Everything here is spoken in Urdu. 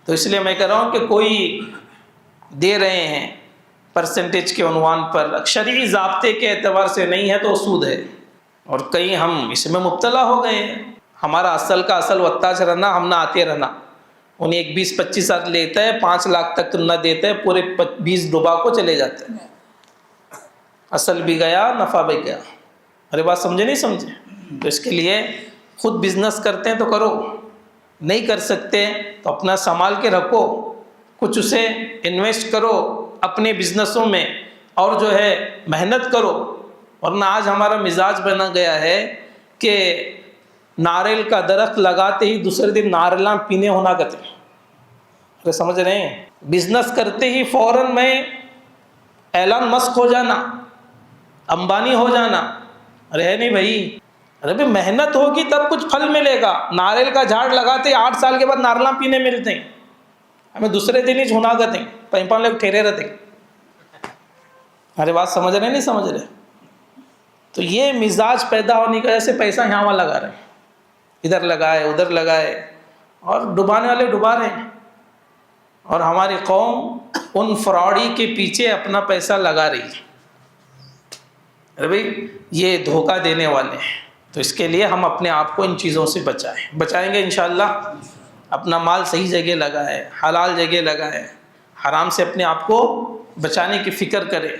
تو اس لیے میں کہہ رہا ہوں کہ کوئی دے رہے ہیں پرسنٹیج کے عنوان پر، شرعی ضابطے کے اعتبار سے نہیں ہے تو سود ہے، اور کئی ہم اس میں مبتلا ہو گئے ہیں۔ ہمارا اصل کا اصل وتاج رہنا، ہم نہ آتے رہنا، انہیں ایک 20-25 لیتا ہے، 5 لاکھ تک نہ دیتا ہے، پورے 20 ڈبا کو چلے جاتے ہیں، اصل بھی گیا، نفع بھی گیا۔ ارے بات سمجھے نہیں سمجھے؟ تو اس کے لیے خود بزنس کرتے ہیں تو کرو، نہیں کر سکتے تو اپنا سنبھال کے رکھو، کچھ اسے انویسٹ کرو اپنے بزنسوں میں، اور جو ہے محنت کرو۔ ورنہ آج ہمارا مزاج بنا گیا ہے کہ ناریل کا درخت لگاتے ہی دوسرے دن ناریلاں پینے ہونا کرتے ہیں۔ ارے سمجھ رہے ہیں؟ بزنس کرتے ہی فوراً میں ایلان مسک ہو جانا، امبانی ہو جانا، ارے ہے نہیں بھائی، ارے بھی محنت ہوگی تب کچھ پھل ملے گا۔ ناریل کا جھاڑ لگاتے 8 سال کے بعد ناریلاں پینے ملتے ہیں، ہمیں دوسرے دن ہی چھونا کرتے ہیں، 5 لوگ ٹھہرے رہتے ہیں۔ ارے بات سمجھ رہے نہیں سمجھ رہے؟ تو یہ مزاج پیدا ہونے کی وجہ سے پیسہ یہاں وہاں لگا رہے ہیں، ادھر لگائے ادھر لگائے، اور ڈبانے والے ڈبا رہے ہیں، اور ہماری قوم ان فراڈی کے پیچھے اپنا پیسہ لگا رہی ہے۔ ارے بھائی یہ دھوکہ دینے والے ہیں، تو اس کے لیے ہم اپنے آپ کو ان چیزوں سے بچائیں گے انشاءاللہ۔ اپنا مال صحیح جگہ لگائے، حلال جگہ لگائے، حرام سے اپنے آپ کو بچانے کی فکر کرے۔